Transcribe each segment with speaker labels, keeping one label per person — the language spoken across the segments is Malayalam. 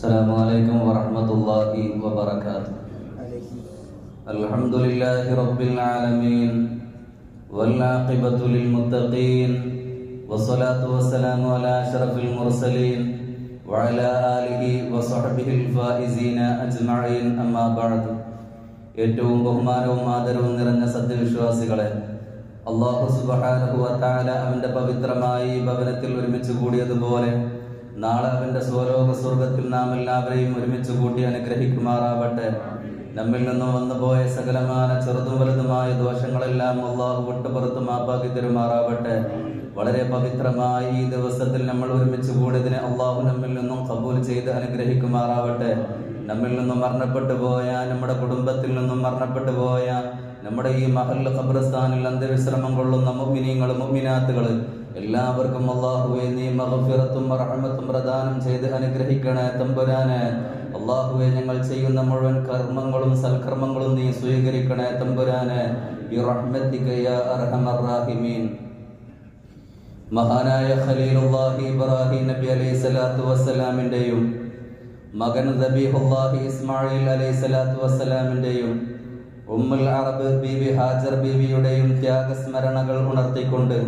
Speaker 1: Assalamualaikum warahmatullahi wabarakatuh. Alhamdulillahi rabbil alamin wal aqibatu lil muttaqin wassalatu wassalamu ala asyrafil mursalin wa ala alihi wa sahbihi al faizina ajma'in amma ba'du. ഏറ്റവും ബഹുമാനവും ആദരവും നിറഞ്ഞ സത്യവിശ്വാസികളെ, അല്ലാഹു സുബ്ഹാനഹു വ തആല അവന്റെ പവിത്രമായ ഈ ഭവനത്തിൽ ഒരുമിച്ച് കൂടിയതുപോലെ നാളെ അവന്റെ സ്വലോക സ്വർഗത്തിൽ നാം എല്ലാവരെയും ഒരുമിച്ച് കൂട്ടി അനുഗ്രഹിക്കുമാറാവട്ടെ. നമ്മിൽ നിന്നും വന്നുപോയ സകലമായ ചെറുതും വലുതുമായ ദോഷങ്ങളെല്ലാം അല്ലാഹു വിട്ടുപുറത്ത് മാപ്പാക്കി തരുമാറാവട്ടെ. വളരെ പവിത്രമായ ഈ ദിവസത്തിൽ നമ്മൾ ഒരുമിച്ച് കൂടിയതിനെ അല്ലാഹു നമ്മിൽ നിന്നും ഖബൂൽ ചെയ്ത് അനുഗ്രഹിക്കുമാറാവട്ടെ. നമ്മിൽ നിന്നും മരണപ്പെട്ടു പോയ, നമ്മുടെ കുടുംബത്തിൽ നിന്നും മരണപ്പെട്ടു പോയ, നമ്മുടെ ഈ മഹൽ ഖബർസ്ഥാനിൽ അന്ത്യവിശ്രമം കൊള്ളുന്ന മുഅ്മിനീങ്ങൾ മുഅ്മിനാത്തുകൾ എല്ലാവർക്കും അല്ലാഹുവേ നീ മഗ്ഫിറത്തും റഹ്മത്തും പ്രദാനം ചെയ്ത് അനുഗ്രഹിക്കണേ തമ്പുരാനെ. അല്ലാഹുവേ ഞങ്ങൾ ചെയ്യുന്ന മുഴുവൻ കർമ്മങ്ങളും സൽക്കർമ്മങ്ങളും നീ സ്വീകരിക്കണേ തമ്പുരാനെ. ബിറഹ്മതിക യാ അർഹമർ റഹീമീൻ. മഹാനായ ഖലീലുല്ലാഹി ഇബ്രാഹിം നബി അലൈഹിസ്സലാത്തു വസ്സലാമിന്റെയും മകൻ ദബീഹുല്ലാഹി ഇസ്മാഈൽ അലൈഹിസ്സലാത്തു വസ്സലാമിന്റെയും ഉമ്മുൽ അറബ് ബീവി ഹാജർ ബീവിയുടെയും ത്യാഗസ്മരണകൾ ഉണർത്തിക്കൊണ്ട്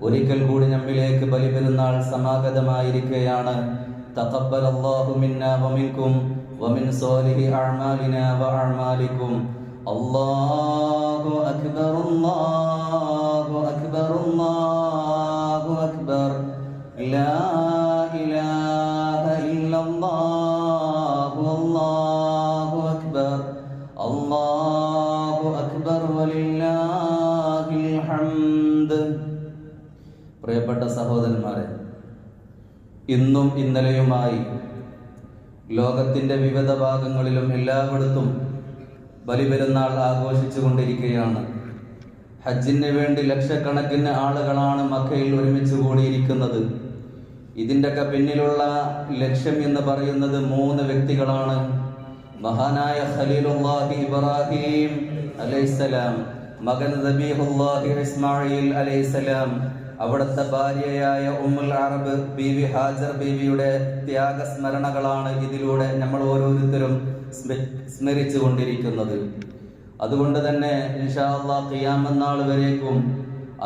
Speaker 1: ഒരിക്കൽ കൂടി നമ്മിലേക്ക് ബലിപെരുന്നാൾ സമാഗതമായിരിക്കുകയാണ്. തഖബ്ബലല്ലാഹു മിന്നാ വമിൻകും വമിൻ സ്വാലിഹി അഅ്മാലിനാ വഅഅ്മാലിക്കും. അല്ലാഹു അക്ബർ അല്ലാഹു അക്ബർ അല്ലാഹു അക്ബർ ലാ ഇലാഹ ഇല്ലല്ലാഹു അല്ലാഹു അക്ബർ അല്ലാഹു അക്ബർ വലില്ലാഹിൽ ഹംദ്. പ്രിയപ്പെട്ട സഹോദരന്മാരെ, ഇന്നും ഇന്നലെയുമായി ലോകത്തിന്റെ വിവിധ ഭാഗങ്ങളിലും എല്ലായിടത്തും ബലിപെരുന്നാൾ ആഘോഷിച്ചു കൊണ്ടിരിക്കുകയാണ്. ഹജ്ജിന് വേണ്ടി ലക്ഷക്കണക്കിന് ആളുകളാണ് മക്കയിൽ ഒരുമിച്ച് കൂടിയിരിക്കുന്നത്. ഇതിൻ്റെയൊക്കെ പിന്നിലുള്ള ലക്ഷ്യം എന്ന് പറയുന്നത് 3 വ്യക്തികളാണ്. മഹാനായ ഖലീലുല്ലാഹി ഇബ്രാഹിം അലൈഹിസ്സലാം, മകൻ ദബീഹുല്ലാഹി ഇസ്മാഈൽ അലൈഹിസ്സലാം, അവിടുത്തെ ഭാര്യയായ ഉമ്മുൽ അറബ് ബീവി ഹാജർ ബീവിയുടെ ത്യാഗസ്മരണകളാണ് ഇതിലൂടെ നമ്മൾ ഓരോരുത്തരും സ്മരിച്ചു കൊണ്ടിരിക്കുന്നത്. അതുകൊണ്ട് തന്നെ ഇൻഷാ അല്ലാഹ് ഖിയാമത്ത് നാൾ വരേക്കും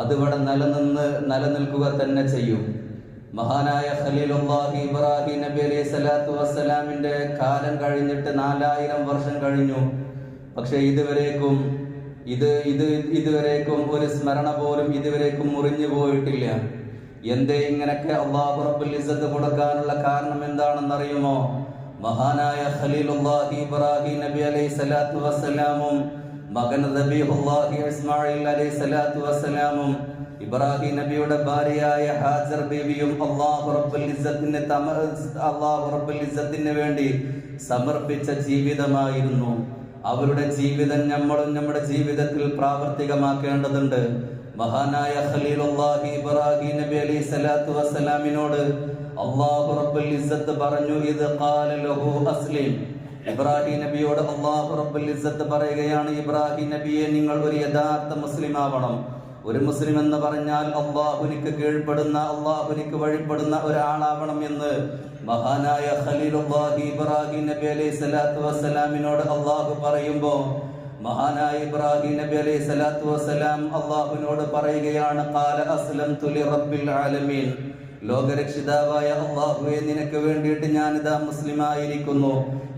Speaker 1: അതിവിടെ നിലനിൽക്കുക തന്നെ ചെയ്യും. മഹാനായ ഖലീലുല്ലാഹി ഇബ്രാഹിം നബി അലൈഹിസ്സലാത്തു വസ്സലാമിന്റെ കാലം കഴിഞ്ഞിട്ട് 4000 വർഷം കഴിഞ്ഞു. പക്ഷെ ഇതുവരേക്കും ഒരു സ്മരണ പോലും ഇതുവരേക്കും മുറിഞ്ഞു പോയിട്ടില്ല. എന്തേ ഇങ്ങനൊക്കെ അല്ലാഹു റബ്ബുൽ ഇസ്സത്ത് കൊടുക്കാനുള്ള കാരണം എന്താണെന്നറിയുമോ? മഹാനായ ഖലീലുല്ലാഹി ഇബ്രാഹിം നബി അലൈഹിസ്സലാത്തു വസ്സലാമും മകൻ ദബീഹുല്ലാഹി ഇസ്മാഈൽ അലൈഹിസ്സലാത്തു വസ്സലാമും ഇബ്രാഹിം നബിയുടെ ഭാര്യയായ ഹാജർ ബീവിയും അല്ലാഹു റബ്ബുൽ ഇസ്സത്തിന് വേണ്ടി സമർപ്പിച്ച ജീവിതമായിരുന്നു. അവരുടെ ജീവിതം നമ്മളും നമ്മുടെ ജീവിതത്തിൽ പ്രാവർത്തികമാക്കേണ്ടതുണ്ട്. മഹാനായ ഖലീലുല്ലാഹി ഇബ്രാഹിം നബി അലൈഹിസ്സലാത്തു വസ്സലാമിനോട് അല്ലാഹു റബ്ബുൽ ഇസ്സത്ത് പറഞ്ഞു, ഇത് ഖാല ലഹു അസ്ലിം. ഇബ്രാഹിം നബിയോട് അല്ലാഹു റബ്ബുൽ ഇസ്സത്ത് പറയുകയാണ്, ഇബ്രാഹിം നബിയെ നിങ്ങൾ ഒരു യഥാർത്ഥ മുസ്ലിം ആവണം. ഒരു മുസ്ലിം എന്ന് പറഞ്ഞാൽ അല്ലാഹുവിന് കീഴ്പ്പെടുന്ന, അല്ലാഹുവിന് വഴിപ്പെടുന്ന ഒരാളാവണം എന്ന് മഹാനായ ഖലീലുല്ലാഹി ഇബ്രാഹിം നബി അലൈഹിസ്സലാത്തു വസ്സലാമിനോട് അല്ലാഹു പറയുമ്പോൾ മഹാനായ ഇബ്രാഹിം നബി അലൈഹിസ്സലാത്തു വസ്സലാം അല്ലാഹുവിനോട് പറയുകയാണ്, ഖാല അസ്ലംതു ലിറബ്ബിൽ ആലമീൻ. ലോകരക്ഷിതാവായ അല്ലാഹുവേ, നിനക്ക് വേണ്ടിയിട്ട് ഞാനിതാ മുസ്ലിമായിരിക്കുന്നു.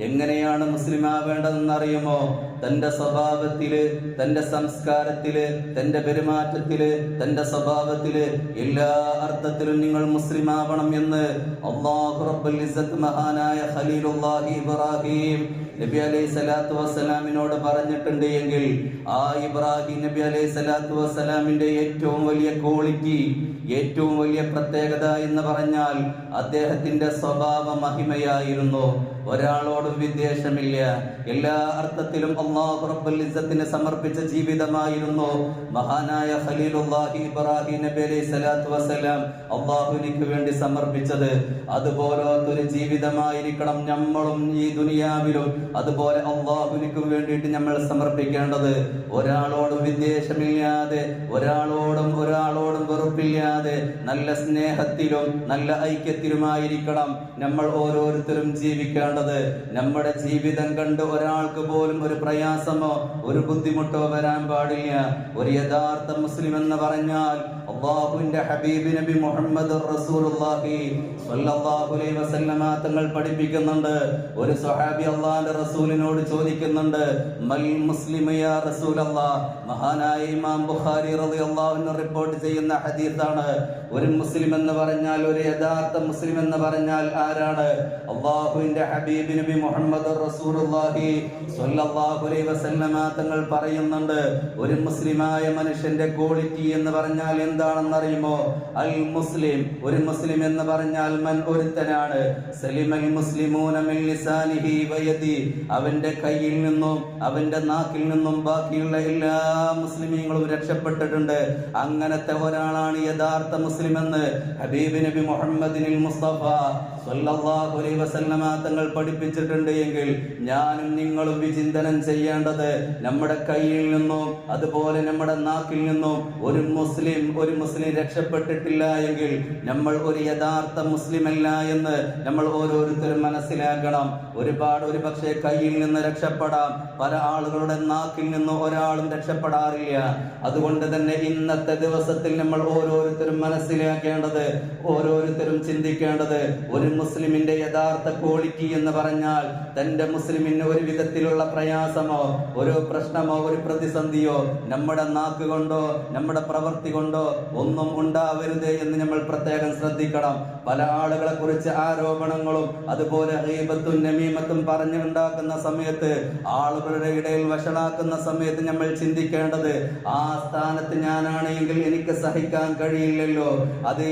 Speaker 1: എങ്ങനെയാണ് മുസ്ലിം ആവേണ്ടതെന്നറിയുമോ? തന്റെ സ്വഭാവത്തില്, തന്റെ സംസ്കാരത്തില്, തന്റെ പെരുമാറ്റത്തില്, തന്റെ സ്വഭാവത്തില് എല്ലാ അർത്ഥത്തിലും നിങ്ങൾ മുസ്ലിം ആവണം എന്ന് അല്ലാഹു റബ്ബുൽ ഇസ്സത്ത് മഹാനായ ഖലീലുല്ലാഹി ഇബ്രാഹിം നബി അലൈഹിസ്സലാത്തു വസ്സലാമിനോട് പറഞ്ഞിട്ടുണ്ട് എങ്കിൽ ആ ഇബ്രാഹിം നബി അലൈഹിസ്സലാത്തു വസ്സലാമിന്റെ ഏറ്റവും വലിയ ക്വാളിറ്റി, ഏറ്റവും വലിയ പ്രത്യേകത എന്ന് പറഞ്ഞാൽ അദ്ദേഹത്തിന്റെ സ്വഭാവ മഹിമയായിരുന്നു. ഒരാളോടും വിദ്വേഷമില്ല. എല്ലാ അർത്ഥത്തിലും അല്ലാഹു റബ്ബുൽ ഇസ്സത്തിന് സമർപ്പിച്ച ജീവിതമായിരുന്നു മഹാനായ ഖലീലുല്ലാഹി ഇബ്രാഹിം നബി അലൈഹിസ്സലാത്തു വസ്സലാം അല്ലാഹുവിന് വേണ്ടി സമർപ്പിച്ചത്. അതുപോലൊരു ജീവിതമായിരിക്കണം നമ്മളും ഈ ദുനിയാവിലും അതുപോലെ അല്ലാഹുവിന് വേണ്ടിയിട്ട് നമ്മൾ സമർപ്പിക്കേണ്ടത്. ഒരാളോടും വിദ്വേഷമില്ലാതെ, ഒരാളോടും വെറുപ്പില്ലാതെ, നല്ല സ്നേഹത്തിൽ സ്നേഹത്തിലും നല്ല ഐക്യത്തിലുമായിരിക്കണം നമ്മൾ ഓരോരുത്തരും ജീവിക്കേണ്ടത്. നമ്മുടെ ജീവിതം കണ്ട് ഒരാൾക്ക് പോലും ഒരു പ്രയാസമോ ഒരു ബുദ്ധിമുട്ടോ വരാൻ പാടില്ല. ഒരു യഥാർത്ഥ മുസ്ലിം എന്ന് പറഞ്ഞാൽ അല്ലാഹുവിന്റെ ഹബീബ് നബി മുഹമ്മദ് റസൂലുള്ളാഹി സ്വല്ലല്ലാഹു അലൈഹി വസല്ലമ തങ്ങൾ പഠിപ്പിക്കുന്നുണ്ട്. ഒരു സ്വഹാബി അല്ലാഹുവിന്റെ റസൂലിനോട് ചോദിക്കുന്നുണ്ട്, മൽ മുസ്ലിമു യാ റസൂലല്ലാഹ്. മഹാനായ ഇമാം ബുഖാരി റളിയല്ലാഹു അൻഹു റിപ്പോർട്ട് ചെയ്യുന്ന ഹദീസാണ്. ഒരു മുസ്ലിം എന്ന് പറഞ്ഞാൽ, ഒരു യഥാർത്ഥ മുസ്ലിം എന്ന് പറഞ്ഞാൽ ആരാണ്? അല്ലാഹുവിന്റെ ഹബീബ് നബി മുഹമ്മദ് റസൂലുള്ളാഹി സ്വല്ലല്ലാഹു അലൈഹി വസല്ലമ തങ്ങൾ പറയുന്നുണ്ട്, ഒരു മുസ്ലിമായ മനുഷ്യന്റെ ക്വാളിറ്റി എന്ന് പറഞ്ഞാൽ എന്താണെന്ന് അറിയുമോ? അൽ മുസ്ലിം, ഒരു മുസ്ലിം എന്ന് പറഞ്ഞാൽ മൻ, ഒരുത്തനാണ്, സലിമൽ മുസ്ലിമൂന മിൻ ലിസാനിഹി വയദി, അവന്റെ കയ്യിൽ നിന്നും അവന്റെ നാക്കിൽ നിന്നും ബാക്കിയുള്ള എല്ലാ മുസ്ലിമീങ്ങളും രക്ഷപ്പെട്ടിട്ടുണ്ട്. അങ്ങനത്തെ ഒരാളാണ് യഥാർത്ഥ മുസ്ലിം എന്ന് ഹബീബ് നബി മുഹമ്മദിനിൽ മുസ്തഫ സ്വല്ലല്ലാഹു അലൈഹി വസല്ലമ തങ്ങൾ പഠിപ്പിച്ചിട്ടുണ്ട്. എങ്കിൽ ഞാനും നിങ്ങളും വിചിന്തനം ചെയ്യേണ്ടത്, നമ്മുടെ കയ്യിൽ നിന്നും അതുപോലെ നമ്മുടെ നാക്കിൽ നിന്നും ഒരു മുസ്ലിം രക്ഷപ്പെട്ടിട്ടില്ല എങ്കിൽ നമ്മൾ ഒരു യഥാർത്ഥ മുസ്ലിം അല്ല എന്ന് നമ്മൾ ഓരോരുത്തരും മനസ്സിലാക്കണം. ഒരു പക്ഷേ കയ്യിൽ നിന്ന് രക്ഷപ്പെടാം, പല ആളുകളുടെ നാക്കിൽ നിന്ന് ഒരാളും രക്ഷപ്പെടാറില്ല. അതുകൊണ്ട് തന്നെ ഇന്നത്തെ ദിവസത്തിൽ നമ്മൾ ഓരോരുത്തരും മനസ്സിലാക്കേണ്ടത്, ഓരോരുത്തരും ചിന്തിക്കേണ്ടത്, ഒരു മുസ്ലിമിന്റെ യഥാർത്ഥ ക്വാളിറ്റി എന്ന് പറഞ്ഞാൽ തന്റെ മുസ്ലിമിന് ഒരു വിധത്തിലുള്ള പ്രയാസമോ ഒരു പ്രശ്നമോ ഒരു പ്രതിസന്ധിയോ നമ്മുടെ നാക്ക് കൊണ്ടോ നമ്മുടെ പ്രവൃത്തി കൊണ്ടോ ഒന്നും ഉണ്ടാവരുത് എന്ന് നമ്മൾ പ്രത്യേകം ശ്രദ്ധിക്കണം. പല ആളുകളെ കുറിച്ച് ആരോപണങ്ങളും അതുപോലെ ഗീബത്തും നമീമത്തും പറഞ്ഞുണ്ടാക്കുന്ന സമയത്ത്, ആളുകളുടെ ഇടയിൽ വഷളാക്കുന്ന സമയത്ത് നമ്മൾ ചിന്തിക്കേണ്ടത്, ആ സ്ഥാനത്ത് ഞാനാണെങ്കിൽ എനിക്ക് സഹിക്കാൻ കഴിയില്ലല്ലോ, അത്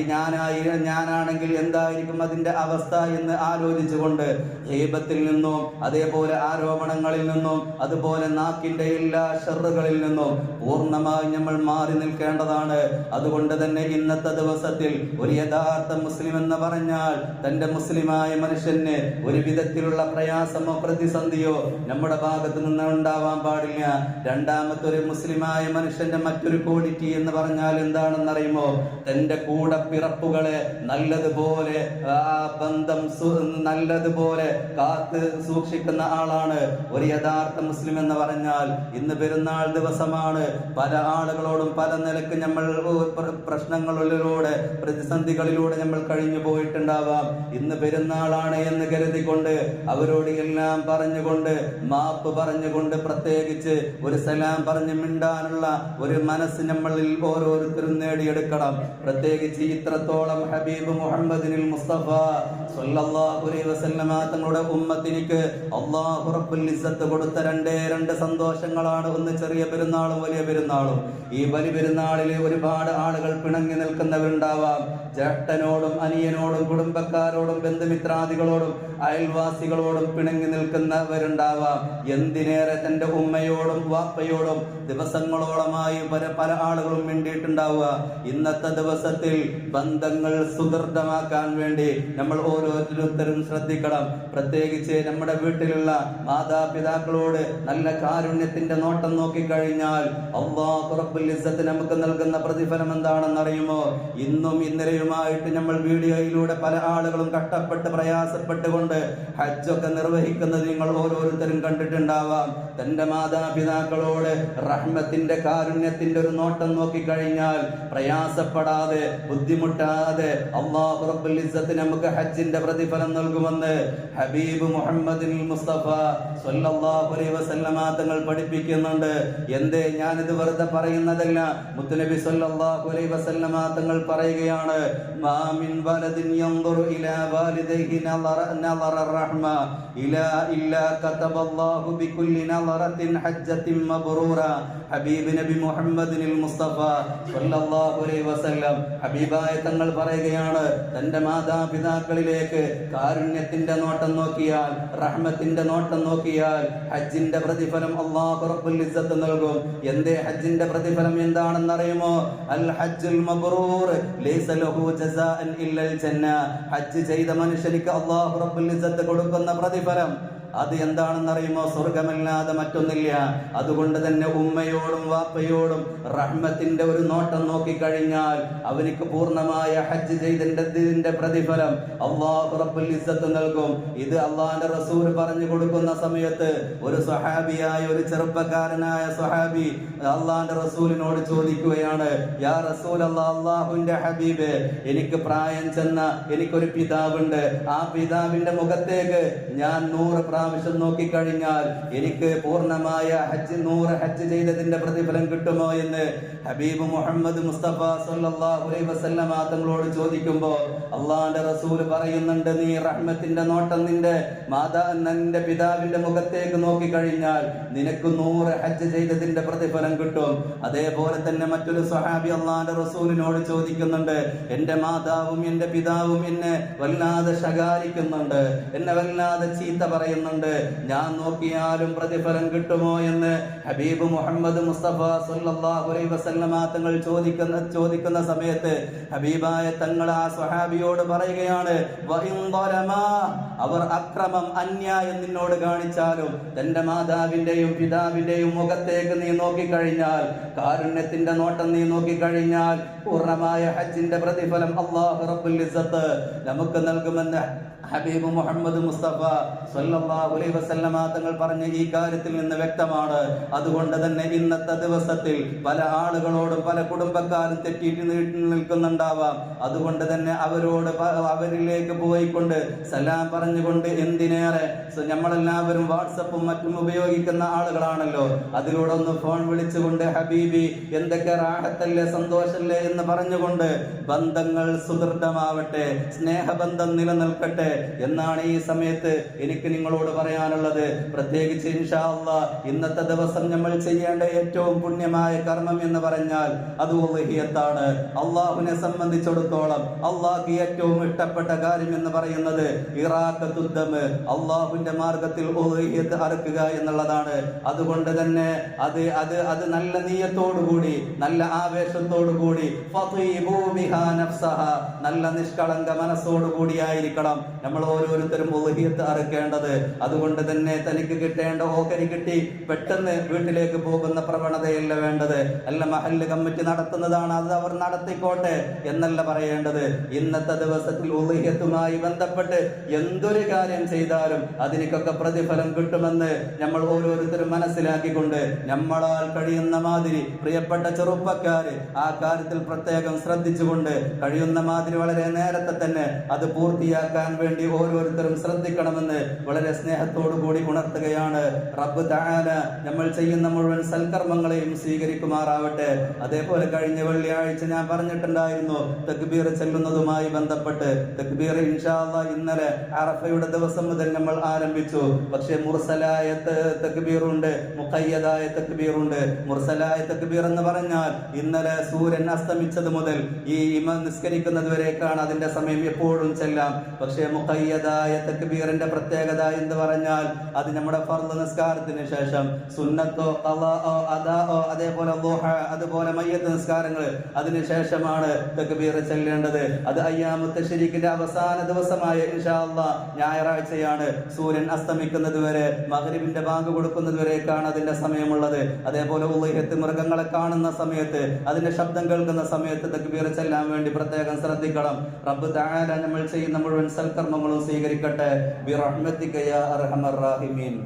Speaker 1: ഞാനാണെങ്കിൽ എന്തായിരിക്കും അതിന്റെ അവസ്ഥ എന്ന് ആലോചിച്ചുകൊണ്ട് ഗീബത്തിൽ നിന്നും അതേപോലെ ആരോപണങ്ങളിൽ നിന്നും അതുപോലെ നാക്കിന്റെ എല്ലാ ഷർറുകളിൽ നിന്നും പൂർണ്ണമായി നമ്മൾ മാറി നിൽക്കേണ്ടതാണ്. അതുകൊണ്ട് തന്നെ ഇന്നത്തെ ദിവസത്തിൽ ഒരു യഥാർത്ഥ മുസ്ലിം എന്ന് പറഞ്ഞാൽ തന്റെ മുസ്ലിമായ മനുഷ്യന് ഒരു വിധത്തിലുള്ള പ്രയാസമോ പ്രതിസന്ധിയോ നമ്മുടെ ഭാഗത്ത് നിന്ന് ഉണ്ടാവാൻ പാടില്ല. രണ്ടാമത്തെ, ഒരു മുസ്ലിമായ മനുഷ്യന്റെ മറ്റൊരു ക്വാളിറ്റി എന്ന് പറഞ്ഞാൽ എന്താണെന്നറിയുമോ? തന്റെ കൂടെ പിറപ്പുകളെ നല്ലതുപോലെ ബന്ധം നല്ലതുപോലെ കാത്ത് സൂക്ഷിക്കുന്ന ആളാണ് ഒരു യഥാർത്ഥ മുസ്ലിം എന്ന് പറഞ്ഞാൽ. ഇന്ന് പെരുന്നാൾ ദിവസമാണ്. പല ആളുകളോടും പല നിലക്ക് നമ്മൾ പ്രശ്നങ്ങളിലൂടെ പ്രതിസന്ധികളിലൂടെ നമ്മൾ കഴിഞ്ഞു പോയിട്ടുണ്ടാവാം. ഇന്ന് പെരുന്നാളാണ് എന്ന് കരുതിക്കൊണ്ട് അവരോട് എല്ലാം പറഞ്ഞുകൊണ്ട് മാപ്പ് പറഞ്ഞുകൊണ്ട് പ്രത്യേകിച്ച് ഒരു സലാം പറഞ്ഞ് മിണ്ടാനുള്ള ഒരു മനസ്സ് നമ്മളിൽ ഓരോരുത്തരും നേടിയെടുക്കണം. പ്രത്യേകിച്ച് ഇത്രത്തോളം ഹബീബ് മുഹമ്മദിനിൽ മുസ്തഫ സ്വല്ലല്ലാഹു അലൈഹി വസല്ലമ തങ്ങളുടെ ഉമ്മത്തിനിക്ക് അല്ലാഹു റബ്ബുൽ ഇസ്സത്ത് കൊടുത്ത രണ്ട് സന്തോഷങ്ങളാണ്. ഒന്ന് ചെറിയ പെരുന്നാളും വലിയ പെരുന്നാളും. ഈ വലിയ പെരുന്നാളിൽ ഒരുപാട് ആളുകൾ പിണങ്ങി നിൽക്കുന്നവരുണ്ടാവാം. ജ്യേഷ്ഠനോടും അനിയനോടും കുടുംബക്കാരോടും ബന്ധുമിത്രാദികളോടും അയൽവാസികളോടും പിണങ്ങി നിൽക്കുന്നവരുണ്ടാവാം. എന്തിനേറെ തന്റെ ഉമ്മയോടും വാപ്പയോടും ദിവസങ്ങളോളമായി പല ആളുകളും മിണ്ടിയിട്ടുണ്ടാവുക. ഇന്നത്തെ ദിവസത്തിൽ ബന്ധങ്ങൾ സുദൃഢമാക്കാൻ വേണ്ടി നമ്മൾ ഓരോരുത്തരും ശ്രദ്ധിക്കണം. പ്രത്യേകിച്ച് നമ്മുടെ വീട്ടിലുള്ള മാതാപിതാക്കളോട് നല്ല കാരുണ്യത്തിന്റെ നോട്ടം നോക്കിക്കഴിഞ്ഞാൽ അല്ലാഹു റബ്ബുൽ ഇസ്സത്ത് നമുക്ക് നൽകുന്ന പ്രതിഫലം എന്താണെന്നറിയുമോ? ഇന്നും ഇന്നലെയുമായിട്ട് നമ്മൾ വീഡിയോയിലൂടെ പല ആളുകളും കഷ്ടപ്പെട്ട് പ്രയാസപ്പെട്ടുകൊണ്ട് ഹജ്ജൊക്കെ നിർവഹിക്കുന്നത് നിങ്ങൾ ഓരോരുത്തരും കണ്ടിട്ടുണ്ടാവാം. തന്റെ മാതാപിതാക്കളോട് റഹ്മത്തിന്റെ കാരുണ്യത്തിന്റെ ഒരു നോട്ടം നോക്കിക്കഴിഞ്ഞാൽ പ്രയാസപ്പെടാതെ ബുദ്ധിമുട്ടാതെ അല്ലാഹു റബ്ബുൽ ഇസ്സത്ത് നമുക്ക് ഹജ്ജിന്റെ പ്രതിഫലം നൽകുമെന്ന് ഹബീബ് മുഹമ്മദിൽ മുസ്തഫ സ്വല്ലല്ലാഹു അലൈഹി വസല്ലമ തങ്ങൾ പഠിപ്പിക്കുന്നുണ്ട്. എന്തേ ഞാനിത് വെറുതെ പറയുന്നതല്ല, മുത്തുനബി സ്വല്ലല്ലാഹു അലൈഹി വസല്ലമ തങ്ങൾ പറയുകയാണ്, മാ മിൻ വലദിൻ യൻദുറു ഇലാ വാലിദൈഹി നളറ റഹ്മ ഇല്ലാ കതബല്ലാഹു ബികുല്ലി നളറത്തിൻ ഹജ്ജത്തിൻ മബ്റൂറ. ഹബീബ് നബി മുഹമ്മദിൽ മുസ്തഫ സ്വല്ലല്ലാഹു അലൈഹി വസല്ലം ഹബീബായ തങ്ങൾ പറയുകയാണ്, തന്റെ മാതാപിതാക്കളിലേക്ക് കാരുണ്യത്തിന്റെ നോട്ടം നോക്കിയാൽ, റഹ്മത്തിന്റെ നോട്ടം നോക്കിയാൽ ഹജ്ജിന്റെ പ്രതിഫലം അല്ലാഹു റബ്ബുൽ ഇസ്സത്ത് നൽകും. എന്തേ ഹജ്ജിന്റെ പ്രതിഫലം എന്താണെന്നറിയുമോ? അൽ ഹജ്ജുൽ മബ്റൂർ ലൈസ ലഹു ജസാഅൻ ഇല്ലൽ ജന്ന. ഹജ്ജ് ചെയ്ത മനുഷ്യനിക്ക് അല്ലാഹു റബ്ബുൽ ഇസ്സത്ത് കൊടുക്കുന്ന പ്രതിഫലം അത് എന്താണെന്നറിയുമോ? സ്വർഗമല്ലാതെ മറ്റൊന്നില്ല. അതുകൊണ്ട് തന്നെ ഉമ്മയോടും വാപ്പയോടും റഹ്മത്തിന്റെ ഒരു നോട്ടം നോക്കിക്കഴിഞ്ഞാൽ അവനിക്ക് പൂർണ്ണമായ ഹജ്ജ് ചെയ്തതിന്റെ പ്രതിഫലം അല്ലാഹു റബ്ബുൽ ഇസ്സത്ത് നൽകും. ഇത് അള്ളാന്റെ റസൂൽ പറഞ്ഞു കൊടുക്കുന്ന സമയത്ത് ഒരു സ്വഹാബിയായ ഒരു ചെറുപ്പക്കാരനായ സ്വഹാബി അള്ളാന്റെ റസൂലിനോട് ചോദിക്കുകയാണ്, യാ റസൂലല്ലാഹ്, അല്ലാഹുവിന്റെ ഹബീബേ, എനിക്ക് പ്രായം ചെന്ന എനിക്കൊരു പിതാവുണ്ട്. ആ പിതാവിന്റെ മുഖത്തേക്ക് ഞാൻ 100 പ്രാവശ്യം നോക്കിക്കഴിഞ്ഞാൽ എനിക്ക് പൂർണ്ണമായ 100 ഹജ്ജ് ചെയ്തതിന്റെ പ്രതിഫലം കിട്ടുമോ എന്ന് ഹബീബ് മുഹമ്മദ് മുസ്തഫ സല്ലല്ലാഹു അലൈഹി വസല്ലമ തങ്ങളോട് ചോദിക്കുമ്പോൾ അള്ളാന്റെ റസൂൽ പറയുന്നുണ്ട്, നീ റഹ്മത്തിന്റെ നോട്ടം നിന്റെ പിതാവിന്റെ മുഖത്തേക്ക് നോക്കിക്കഴിഞ്ഞാൽ നിനക്ക് 100 ഹജ്ജ് ചെയ്തതിന്റെ പ്രതിഫലം കിട്ടും. അതേപോലെ തന്നെ മറ്റൊരു സ്വഹാബി അള്ളാന്റെ റസൂലിനോട് ചോദിക്കുന്നുണ്ട്, എന്റെ മാതാവും എന്റെ പിതാവും എന്നെ വല്ലാതെ ശകാരിക്കുന്നുണ്ട്, എന്നെ വല്ലാതെ ചീത്ത പറയുന്നുണ്ട്, ഞാൻ നോക്കിയാലും പ്രതിഫലം കിട്ടുമോ എന്ന് ഹബീബ് മുഹമ്മദ് മുസ്തഫ സല്ലല്ലാഹു അലൈഹി വസല്ലമ തങ്ങൾ ചോദിക്കുന്ന സമയത്ത് ഹബീബായ തങ്ങൾ ആ സ്വഹാബിയോട് പറയുകയാണ്, അവർ അക്രമം അന്യായം നിന്നോട് കാണിച്ചാലും തന്റെ മാതാവിന്റെയും പിതാവിന്റെയും മുഖത്തേക്ക് നീ നോക്കിക്കഴിഞ്ഞാൽ, കാരുണ്യത്തിന്റെ നോട്ടം നീ നോക്കിക്കഴിഞ്ഞാൽ പൂർണ്ണമായ ഹജ്ജിന്റെ പ്രതിഫലം അല്ലാഹു റബ്ബുൽ ഇസ്സത്ത് നമുക്ക് നൽകുമെന്ന് ഹബീബ് മുഹമ്മദ് മുസ്തഫ സല്ലല്ലാഹു അലൈഹി വസല്ലമ തങ്ങൾ പറഞ്ഞ ഈ കാര്യത്തിൽ നിന്ന് വ്യക്തമാണ്. അതുകൊണ്ട് തന്നെ ഇന്നത്തെ ദിവസത്തിൽ പല ആളുകളോടും പല കുടുംബക്കാരും തെറ്റിയിട്ട് നിൽക്കുന്നുണ്ടാവാം. അതുകൊണ്ട് തന്നെ അവരിലേക്ക് പോയിക്കൊണ്ട് സലാം പറഞ്ഞുകൊണ്ട്, എന്തിനേറെ നമ്മളെല്ലാവരും വാട്സപ്പും മറ്റും ഉപയോഗിക്കുന്ന ആളുകളാണല്ലോ, അതിലൂടെ ഒന്ന് ഫോൺ വിളിച്ചുകൊണ്ട് ഹബീബി എന്തൊക്കെ റാഹത്തല്ലേ സന്തോഷല്ലേ എന്ന് പറഞ്ഞുകൊണ്ട് ബന്ധങ്ങൾ സുദൃഢമാവട്ടെ, സ്നേഹബന്ധം നിലനിൽക്കട്ടെ എന്നാണ് ഈ സമയത്ത് എനിക്ക് നിങ്ങളോട് പറയാനുള്ളത്. പ്രത്യേകിച്ച് ഇൻഷാ അല്ലാഹ് ഇന്നത്തെ ദിവസം നമ്മൾ ചെയ്യേണ്ട ഏറ്റവും പുണ്യമായ കർമ്മം എന്ന് പറഞ്ഞാൽ അത് ഉളുഹിയത്താണ്. അള്ളാഹുവിനെ സംബന്ധിച്ചിടത്തോളം അള്ളാഹ്ക്ക് ഏറ്റവും ഇഷ്ടപ്പെട്ട കാര്യം എന്ന് പറയുന്നത് ഇറാഖത്തുദ്ദം, അള്ളാഹുവിന്റെ മാർഗത്തിൽ ഉളുഹിയത്ത് അറുക്കുക എന്നുള്ളതാണ്. അതുകൊണ്ട് തന്നെ അത് നല്ല നിയ്യത്തോടുകൂടി നല്ല ആവേശത്തോടുകൂടി നല്ല നിഷ്കളങ്ക മനസ്സോടുകൂടി ആയിരിക്കണം നമ്മൾ ഓരോരുത്തരും ഉളുഹിയത്ത് അറുക്കേണ്ടത്. അതുകൊണ്ട് തന്നെ തനിക്ക് കിട്ടേണ്ട ഓഹരി കിട്ടി പെട്ടെന്ന് വീട്ടിലേക്ക് പോകുന്ന പ്രവണതയല്ല വേണ്ടത്. അല്ല, മഹല്ല് കമ്മിറ്റി നടത്തുന്നതാണ്, അത് അവർ നടത്തിക്കോട്ടെ എന്നല്ല പറയേണ്ടത്. ഇന്നത്തെ ദിവസത്തിൽ ഉളുഹിയത്തുമായി ബന്ധപ്പെട്ട് എന്തൊരു കാര്യം ചെയ്താലും അതിനൊക്കെ പ്രതിഫലം കിട്ടുമെന്ന് നമ്മൾ ഓരോരുത്തരും മനസ്സിലാക്കിക്കൊണ്ട് നമ്മളാൽ കഴിയുന്ന മാതിരി പ്രിയപ്പെട്ട ചെറുപ്പക്കാര് ആ കാര്യത്തിൽ പ്രത്യേകം ശ്രദ്ധിച്ചുകൊണ്ട് കഴിയുന്ന മാതിരി വളരെ നേരത്തെ തന്നെ അത് പൂർത്തിയാക്കാൻ വേണ്ടി ഓരോരുത്തരും ശ്രദ്ധിക്കണമെന്ന് വളരെ സ്നേഹത്തോടു കൂടി ഉണർത്തുകയാണ്. റബ്ബ് തആല നമ്മൾ ചെയ്യുന്ന മുഴുവൻ സൽക്കർമ്മങ്ങളെയും സ്വീകരിക്കുമാറാവട്ടെ. അതേപോലെ കഴിഞ്ഞ വെള്ളിയാഴ്ച ഞാൻ പറഞ്ഞിട്ടുണ്ടായിരുന്നു തക്ബീർ ചെല്ലുന്നതുമായി ബന്ധപ്പെട്ട്. തക്ബീർ ഇൻഷാ അല്ലാഹ് ഇന്നലെ അറഫയുടെ ദിവസം മുതൽ നമ്മൾ ആരംഭിച്ചു. പക്ഷേ മുർസലായ തക്ബീറുണ്ട്, മുഖയ്യദായ തക്ബീറുണ്ട്. മുർസലായ തക്ബീർ എന്ന് പറഞ്ഞാൽ ഇന്നലെ സൂര്യൻ അസ്തമിച്ചത് മുതൽ ഈ ഇമാം നിസ്കരിക്കുന്നത് വരേക്കാണ് അതിന്റെ സമയം, എപ്പോഴും ചെല്ലാം. പക്ഷേ മുഖയ്യദായ തക്ബീറിന്റെ പ്രത്യേകത എന്ന് പറഞ്ഞാൽ അത് നമ്മുടെ ഫർള് നിസ്കാരത്തിന് ശേഷം സുന്നത്തോ ഖളാഅോ അദാഅോ അതേപോലെ ദുഹ അതുപോലെ മയ്യത്ത് നിസ്കാരങ്ങൾ അതിനുശേഷമാണ് തക്ബീർ ചെല്ലേണ്ടത്. അത് അയ്യാമു തശ്രീഖിന്റെ അവസാന ദിവസമായ ഇൻഷാ അല്ലാഹ് ഞായറാഴ്ചയാണ്. സൂര്യൻ അസ്തമിക്കുന്നത് വരെ മഗ്രിബിന്റെ ബാങ്ക് കൊടുക്കുന്നത് വരേക്കാണ് അതിന്റെ സമയമുള്ളത്. അതേപോലെ ഉളുഹിയത്ത് മൃഗങ്ങളെ കാണുന്ന സമയത്ത് അതിന്റെ ശബ്ദം കേൾക്കുന്ന സമയത്ത് തക്ബീർ ചെല്ലാൻ വേണ്ടി പ്രത്യേകം ശ്രദ്ധിക്കണം. റബ്ബ് തആല നമ്മൾ ചെയ്യുന്ന മുഴുവൻ സൽക്കർമ്മങ്ങളും സ്വീകരിക്കട്ടെ. ബിറഹ്മതിക യാ അർഹമർ റഹീമീൻ.